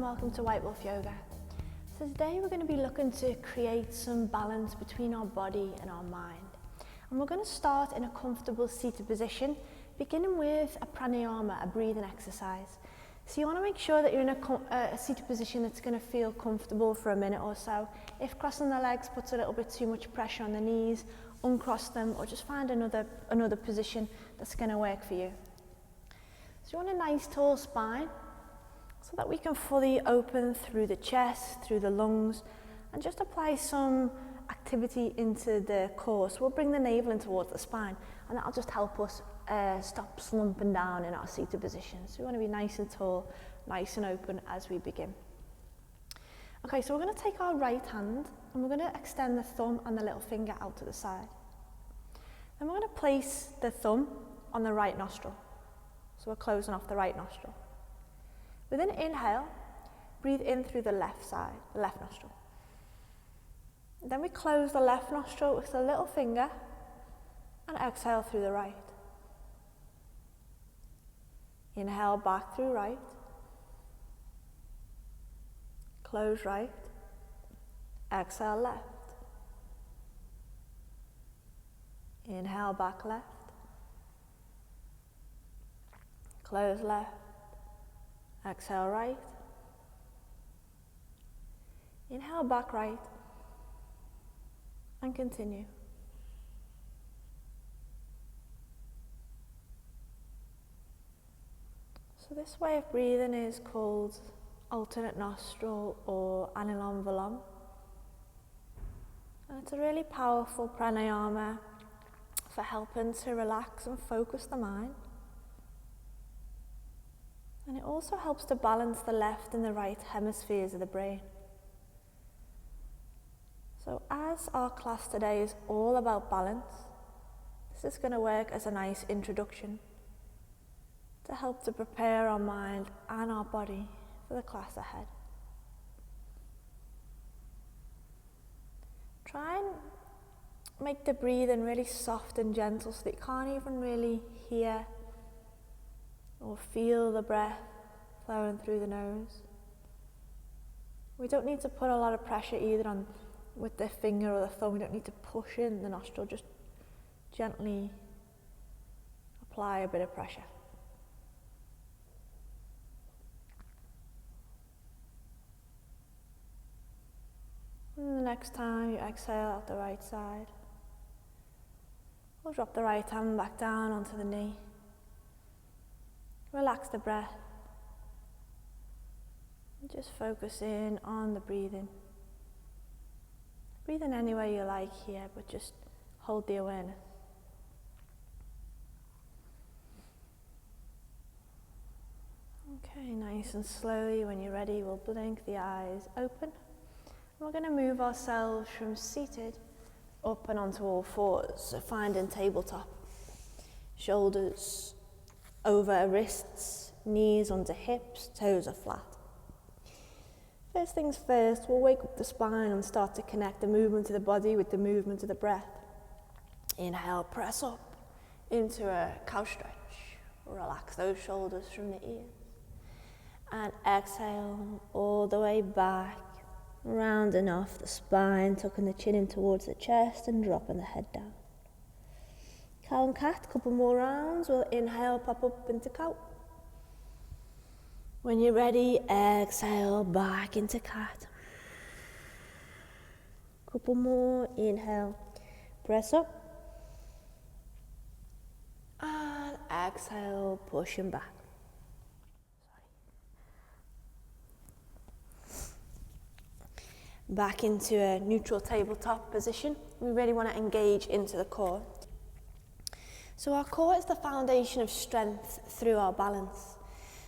and welcome to White Wolf Yoga. So today we're going to be looking to create some balance between our body and our mind. And we're going to start in a comfortable seated position, beginning with a pranayama, a breathing exercise. So you want to make sure that you're in a seated position that's going to feel comfortable for a minute or so. If crossing the legs puts a little bit too much pressure on the knees, uncross them or just find another position that's going to work for you. So you want a nice tall spine so that we can fully open through the chest, through the lungs, and just apply some activity into the core. So we'll bring the navel in towards the spine, and that'll just help us stop slumping down in our seated position. So we want to be nice and tall, nice and open as we begin. Okay, so we're going to take our right hand and we're going to extend the thumb and the little finger out to the side. Then we're going to place the thumb on the right nostril. So we're closing off the right nostril. With an inhale, breathe in through the left side, the left nostril. Then we close the left nostril with the little finger and exhale through the right. Inhale back through right. Close right. Exhale left. Inhale back left. Close left. Exhale right. Inhale back right. And continue. So this way of breathing is called alternate nostril or Anulom Vilom. And it's a really powerful pranayama for helping to relax and focus the mind. And it also helps to balance the left and the right hemispheres of the brain. So as our class today is all about balance, this is going to work as a nice introduction to help to prepare our mind and our body for the class ahead. Try and make the breathing really soft and gentle so that you can't even really hear or feel the breath flowing through the nose. We don't need to put a lot of pressure either on with the finger or the thumb. We don't need to push in the nostril, just gently apply a bit of pressure. And the next time you exhale out the right side, we'll drop the right hand back down onto the knee. Relax the breath. And just focus in on the breathing. Breathe in any way you like here, but just hold the awareness. Okay, nice and slowly, when you're ready, we'll blink the eyes open. And we're going to move ourselves from seated up and onto all fours, so finding tabletop. Shoulders over wrists, knees under hips, toes are flat. First things first, we'll wake up the spine and start to connect the movement of the body with the movement of the breath. Inhale, press up into a cow stretch. Relax those shoulders from the ears. And exhale all the way back, rounding off the spine, tucking the chin in towards the chest and dropping the head down. Cow and cat, couple more rounds. We'll inhale, pop up into cow. When you're ready, exhale back into cat. Couple more, inhale, press up. And exhale, pushing back. Back into a neutral tabletop position. We really want to engage into the core. So our core is the foundation of strength through our balance.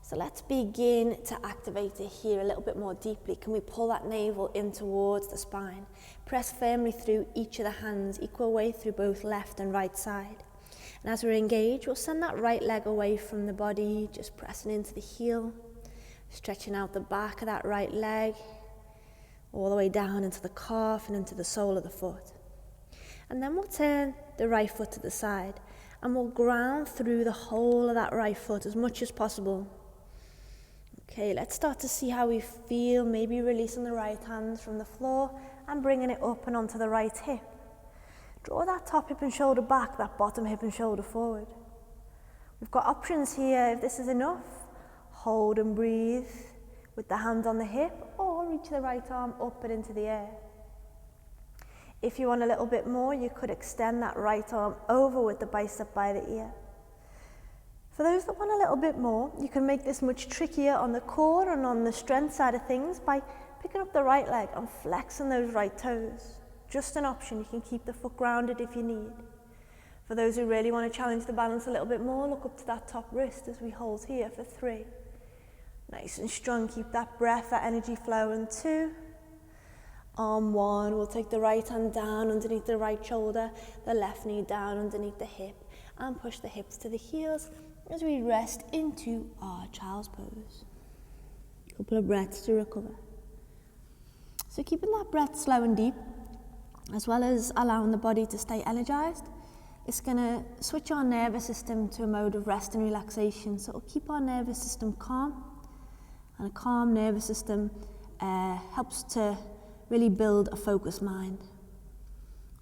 So let's begin to activate it here a little bit more deeply. Can we pull that navel in towards the spine? Press firmly through each of the hands, equal weight through both left and right side. And as we're engaged, we'll send that right leg away from the body, just pressing into the heel, stretching out the back of that right leg, all the way down into the calf and into the sole of the foot. And then we'll turn the right foot to the side and we'll ground through the whole of that right foot as much as possible. Okay, let's start to see how we feel, maybe releasing the right hand from the floor and bringing it up and onto the right hip. Draw that top hip and shoulder back, that bottom hip and shoulder forward. We've got options here. If this is enough, hold and breathe with the hand on the hip, or reach the right arm up and into the air. If you want a little bit more, you could extend that right arm over with the bicep by the ear. For those that want a little bit more, you can make this much trickier on the core and on the strength side of things by picking up the right leg and flexing those right toes. Just an option. You can keep the foot grounded if you need. For those who really want to challenge the balance a little bit more, look up to that top wrist as we hold here for 3. Nice and strong. Keep that breath, that energy flowing. 2. Arm 1. We'll take the right hand down underneath the right shoulder, the left knee down underneath the hip, and push the hips to the heels as we rest into our child's pose. A couple of breaths to recover. So keeping that breath slow and deep, as well as allowing the body to stay energized, it's going to switch our nervous system to a mode of rest and relaxation. So it'll keep our nervous system calm, and a calm nervous system helps to really build a focused mind.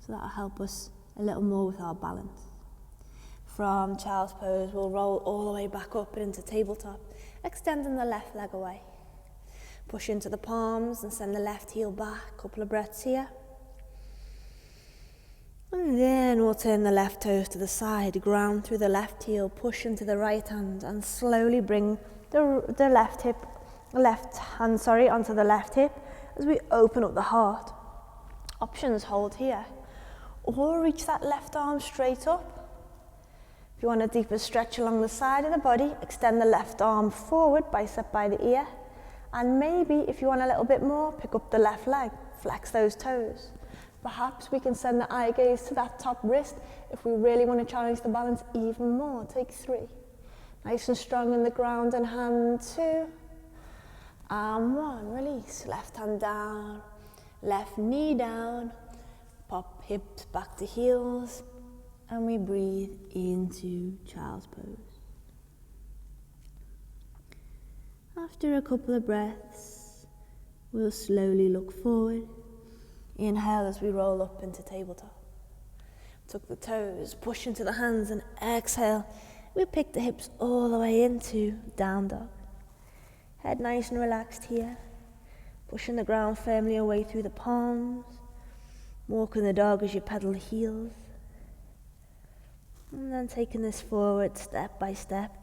So that'll help us a little more with our balance. From child's pose, we'll roll all the way back up and into tabletop, extending the left leg away. Push into the palms and send the left heel back. Couple of breaths here. And then we'll turn the left toes to the side, ground through the left heel, push into the right hand, and slowly bring the left hand onto the left hip as we open up the heart. Options, hold here, or reach that left arm straight up. If you want a deeper stretch along the side of the body, extend the left arm forward, bicep by the ear. And maybe if you want a little bit more, pick up the left leg, flex those toes. Perhaps we can send the eye gaze to that top wrist if we really want to challenge the balance even more. Take 3. Nice and strong in the ground and hand 2. And 1, release. Left hand down, left knee down, pop hips back to heels. And we breathe into child's pose. After a couple of breaths, we'll slowly look forward. Inhale as we roll up into tabletop. Tuck the toes, push into the hands, and exhale. We pick the hips all the way into down dog. Head nice and relaxed here. Pushing the ground firmly away through the palms. Walking the dog as you pedal the heels. And then taking this forward step by step,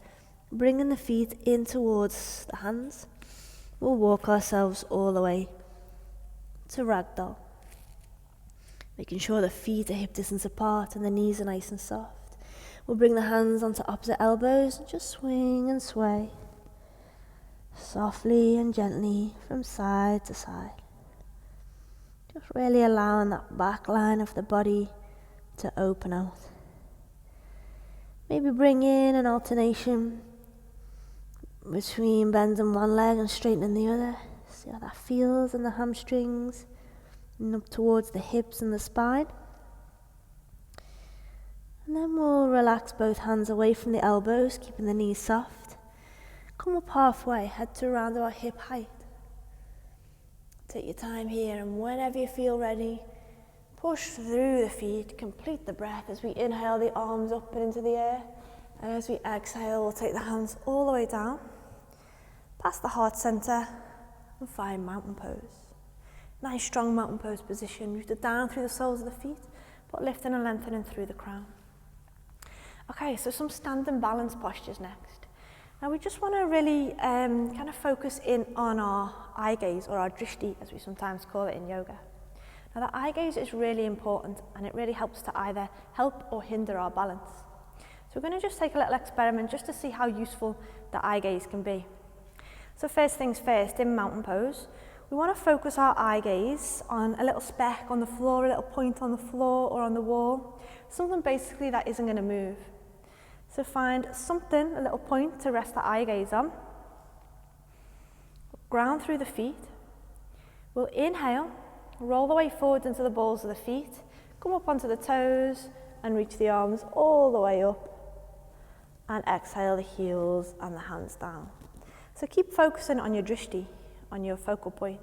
bringing the feet in towards the hands. We'll walk ourselves all the way to ragdoll. Making sure the feet are hip distance apart and the knees are nice and soft. We'll bring the hands onto opposite elbows and just swing and sway. Softly and gently from side to side. Just really allowing that back line of the body to open out. Maybe bring in an alternation between bending one leg and straightening the other. See how that feels in the hamstrings and up towards the hips and the spine. And then we'll relax both hands away from the elbows, keeping the knees soft. Come up halfway, head to around our hip height. Take your time here, and whenever you feel ready, push through the feet, complete the breath as we inhale the arms up and into the air. And as we exhale, we'll take the hands all the way down, past the heart center, and find mountain pose. Nice strong mountain pose position, rooted down through the soles of the feet, but lifting and lengthening through the crown. Okay, so some standing balance postures next. Now we just want to really kind of focus in on our eye gaze, or our drishti as we sometimes call it in yoga. Now the eye gaze is really important, and it really helps to either help or hinder our balance. So we're going to just take a little experiment just to see how useful the eye gaze can be. So first things first, in mountain pose, we want to focus our eye gaze on a little speck on the floor, a little point on the floor or on the wall, something basically that isn't going to move. So find something, a little point to rest the eye gaze on. Ground through the feet. We'll inhale, roll the way forward into the balls of the feet, come up onto the toes and reach the arms all the way up. And exhale the heels and the hands down. So So keep focusing on your drishti, on your focal point.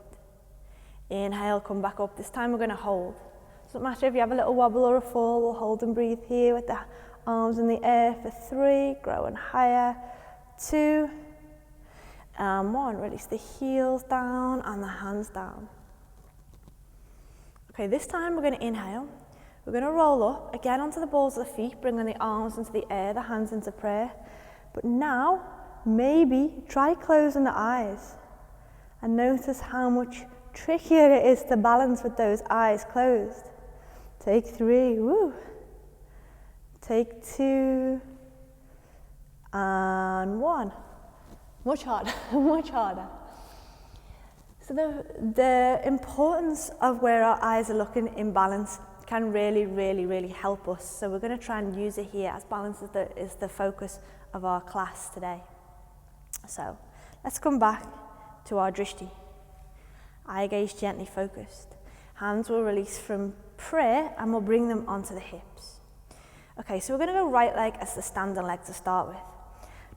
Inhale, come back up. This time we're going to hold. Doesn't matter if you have a little wobble or a fall, we'll hold and breathe here with the arms in the air for 3, growing higher, 2, and 1. Release the heels down and the hands down. Okay, this time we're going to inhale. We're going to roll up, again onto the balls of the feet, bringing the arms into the air, the hands into prayer. But now, maybe try closing the eyes and notice how much trickier it is to balance with those eyes closed. Take 3, woo. Take 2, and 1. Much harder, much harder. So the importance of where our eyes are looking in balance can really help us. So we're going to try and use it here as balance is the focus of our class today. So let's come back to our drishti. Eye gaze gently focused. Hands will release from prayer and we'll bring them onto the hips. Okay, so we're going to go right leg as the standing leg to start with.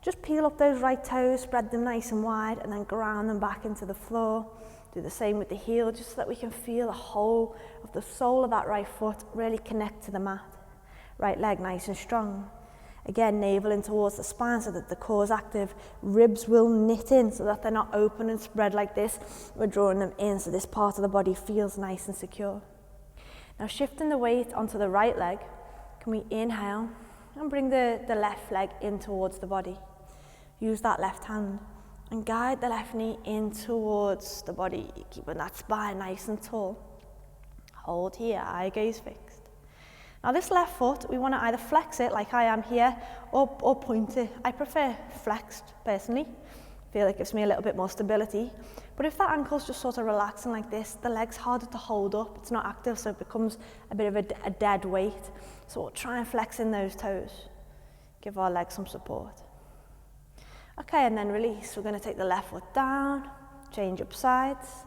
Just peel up those right toes, spread them nice and wide, and then ground them back into the floor. Do the same with the heel, just so that we can feel the whole of the sole of that right foot really connect to the mat. Right leg nice and strong. Again, navel in towards the spine so that the core is active. Ribs will knit in so that they're not open and spread like this. We're drawing them in so this part of the body feels nice and secure. Now shifting the weight onto the right leg, can we inhale and bring the left leg in towards the body. Use that left hand and guide the left knee in towards the body, keeping that spine nice and tall. Hold here, eye gaze fixed. Now this left foot, we want to either flex it like I am here or point it. I prefer flexed personally. Feel like it gives me a little bit more stability. But if that ankle's just sort of relaxing like this, the leg's harder to hold up. It's not active, so it becomes a bit of a dead weight. So we'll try and flex in those toes. Give our legs some support. Okay, and then release. We're going to take the left foot down, change up sides.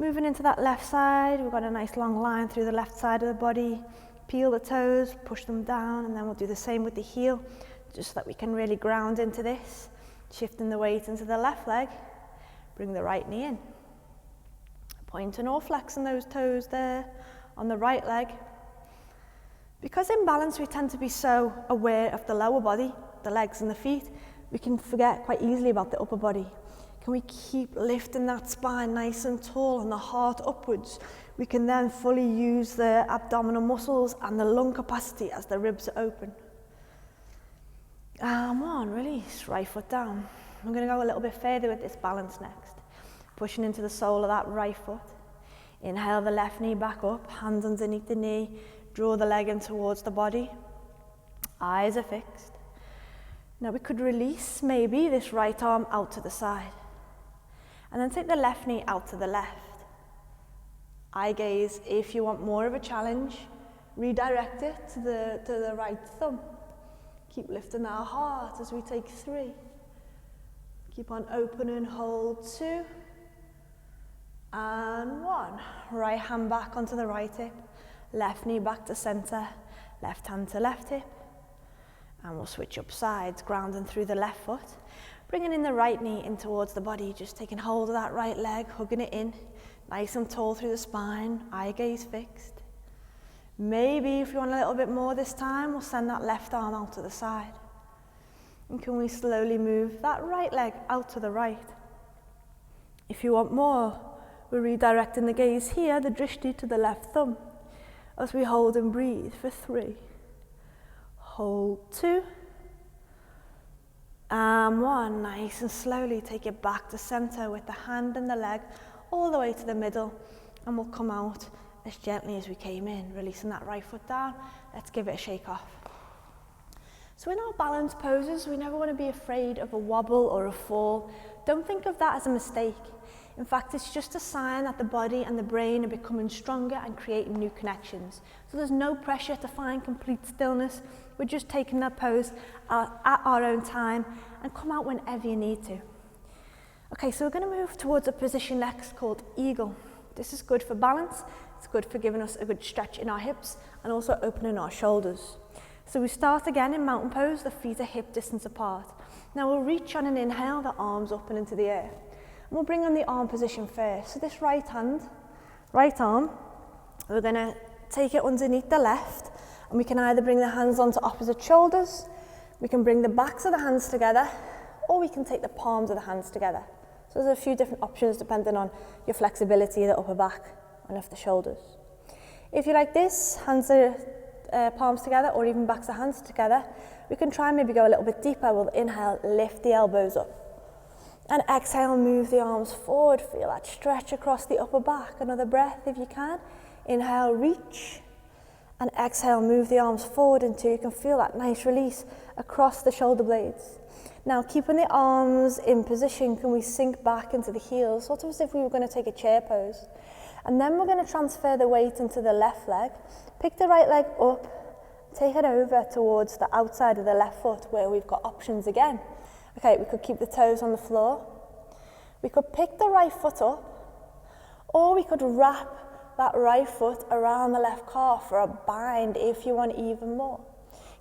Moving into that left side, we've got a nice long line through the left side of the body. Peel the toes, push them down, and then we'll do the same with the heel, just so that we can really ground into this. Shifting the weight into the left leg, bring the right knee in. Pointing or flexing those toes there on the right leg. Because in balance we tend to be so aware of the lower body, the legs and the feet, we can forget quite easily about the upper body. Can we keep lifting that spine nice and tall and the heart upwards? We can then fully use the abdominal muscles and the lung capacity as the ribs are open. And 1, release, right foot down. I'm going to go a little bit further with this balance next. Pushing into the sole of that right foot. Inhale the left knee back up, hands underneath the knee, draw the leg in towards the body. Eyes are fixed. Now we could release maybe this right arm out to the side. And then take the left knee out to the left. Eye gaze, if you want more of a challenge, redirect it to the right thumb. Keep lifting our heart as we take 3. Keep on opening, hold 2. And 1. Right hand back onto the right hip. Left knee back to center. Left hand to left hip. And we'll switch up sides, grounding through the left foot. Bringing in the right knee in towards the body, just taking hold of that right leg, hugging it in. Nice and tall through the spine, eye gaze fixed. Maybe if you want a little bit more this time, we'll send that left arm out to the side. And can we slowly move that right leg out to the right? If you want more, we're redirecting the gaze here, the drishti to the left thumb, as we hold and breathe for 3. Hold 2. And 1, nice and slowly take it back to center with the hand and the leg all the way to the middle, and we'll come out as gently as we came in, releasing that right foot down. Let's give it a shake off. So in our balance poses, we never want to be afraid of a wobble or a fall. Don't think of that as a mistake. In fact, it's just a sign that the body and the brain are becoming stronger and creating new connections. So there's no pressure to find complete stillness. We're just taking that pose at our own time and come out whenever you need to. Okay, so we're going to move towards a position next called eagle. This is good for balance. It's good for giving us a good stretch in our hips and also opening our shoulders. So we start again in mountain pose, the feet are hip distance apart. Now we'll reach on an inhale, the arms up and into the air. And we'll bring on the arm position first. So this right arm, we're going to take it underneath the left, and we can either bring the hands onto opposite shoulders, we can bring the backs of the hands together, or we can take the palms of the hands together. So there's a few different options depending on your flexibility of the upper back and of the shoulders. If you like this, hands are palms together, or even backs of hands together, we can try and maybe go a little bit deeper. We'll inhale, lift the elbows up. And exhale, move the arms forward. Feel that stretch across the upper back. Another breath if you can. Inhale, reach. And exhale, move the arms forward until you can feel that nice release across the shoulder blades. Now, keeping the arms in position, can we sink back into the heels, sort of as if we were going to take a chair pose. And then we're going to transfer the weight into the left leg. Pick the right leg up, take it over towards the outside of the left foot where we've got options again. Okay, we could keep the toes on the floor. We could pick the right foot up, or we could wrap that right foot around the left calf for a bind if you want even more.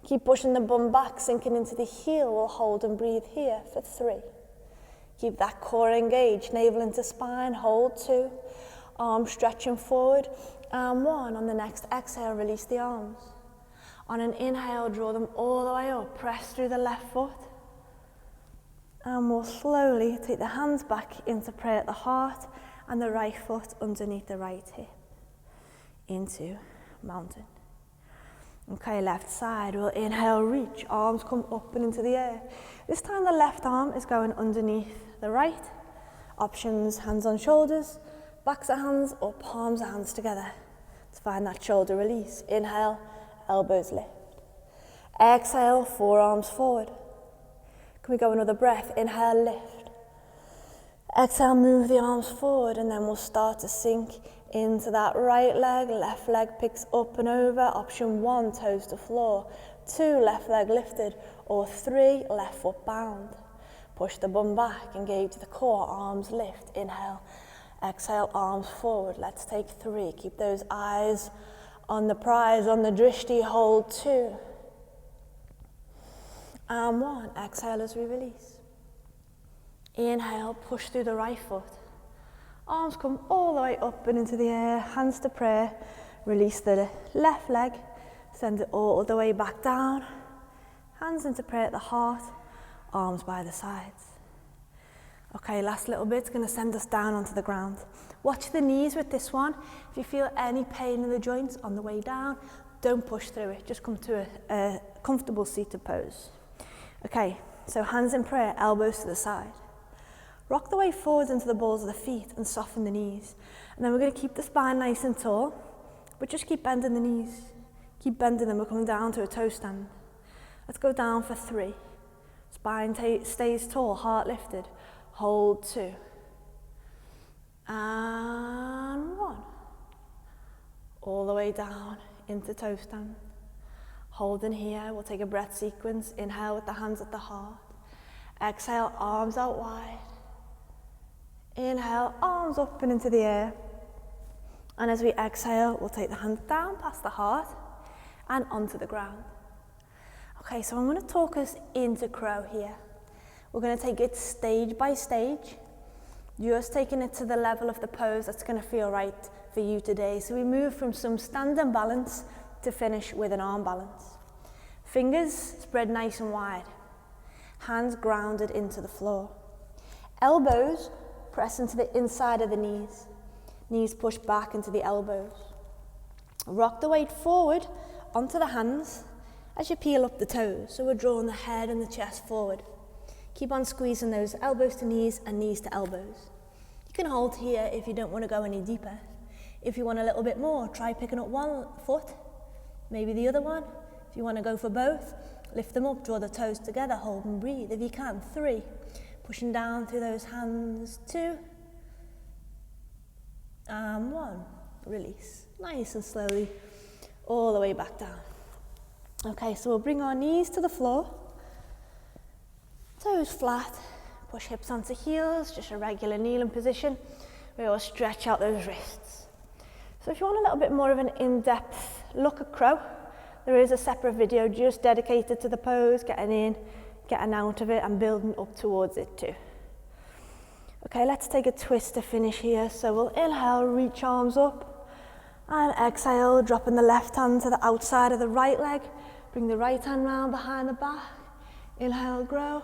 Keep pushing the bum back, sinking into the heel. We'll hold and breathe here for 3. Keep that core engaged, navel into spine, hold 2. Arms stretching forward, and 1. On the next exhale, release the arms. On an inhale, draw them all the way up, press through the left foot. And we'll slowly take the hands back into prayer at the heart and the right foot underneath the right hip into mountain. Okay, left side, we'll inhale, reach, arms come up and into the air. This time the left arm is going underneath the right. Options, hands on shoulders, backs of hands or palms of hands together. Let's find that shoulder release. Inhale, elbows lift. Exhale, forearms forward. Can we go another breath? Inhale, lift. Exhale, move the arms forward, and then we'll start to sink into that right leg. Left leg picks up and over. Option 1, toes to floor. 2, left leg lifted. Or 3, left foot bound. Push the bum back, engage the core, arms lift. Inhale, exhale, arms forward. Let's take 3. Keep those eyes on the prize, on the drishti. Hold 2. And 1. Exhale as we release. Inhale, push through the right foot. Arms come all the way up and into the air, hands to prayer. Release the left leg, send it all the way back down. Hands into prayer at the heart, arms by the sides. Okay, last little bit's going to send us down onto the ground. Watch the knees with this one. If you feel any pain in the joints on the way down, don't push through it. Just come to a comfortable seated pose. Okay, so hands in prayer, elbows to the side. Rock the weight forwards into the balls of the feet and soften the knees. And then we're going to keep the spine nice and tall, but just keep bending the knees. Keep bending them. We're coming down to a toe stand. Let's go down for 3. Spine stays tall, heart lifted. Hold 2. And 1. All the way down into toe stand. Holding here, we'll take a breath sequence. Inhale with the hands at the heart. Exhale, arms out wide. Inhale, arms up and into the air. And as we exhale, we'll take the hands down past the heart and onto the ground. Okay, so I'm going to talk us into crow here. We're going to take it stage by stage. Just taking it to the level of the pose that's going to feel right for you today. So we move from some standing balance to finish with an arm balance. Fingers spread nice and wide. Hands grounded into the floor. Elbows press into the inside of the knees. Knees push back into the elbows. Rock the weight forward onto the hands as you peel up the toes. So we're drawing the head and the chest forward. Keep on squeezing those elbows to knees and knees to elbows. You can hold here if you don't want to go any deeper. If you want a little bit more, try picking up one foot, maybe the other one. If you want to go for both, lift them up, draw the toes together, hold and breathe. If you can, 3. Pushing down through those hands, 2. And 1. Release. Nice and slowly, all the way back down. Okay, so we'll bring our knees to the floor. Toes flat. Push hips onto heels, just a regular kneeling position. We will stretch out those wrists. So if you want a little bit more of an in-depth look at crow, there is a separate video just dedicated to the pose, getting getting out of it and building up towards it too. Okay, let's take a twist to finish here. So we'll inhale, reach arms up, and exhale, dropping the left hand to the outside of the right leg. Bring the right hand round behind the back. Inhale, grow.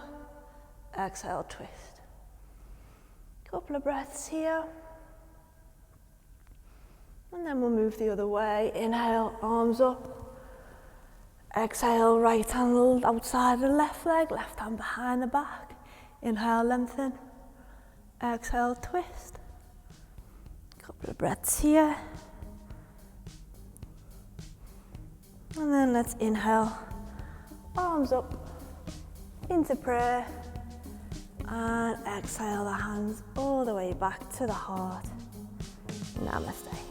Exhale, twist. Couple of breaths here. And then we'll move the other way. Inhale, arms up. Exhale, right hand outside of the left leg, left hand behind the back. Inhale, lengthen. Exhale, twist. Couple of breaths here. And then let's inhale, arms up into prayer. And exhale the hands all the way back to the heart. Namaste.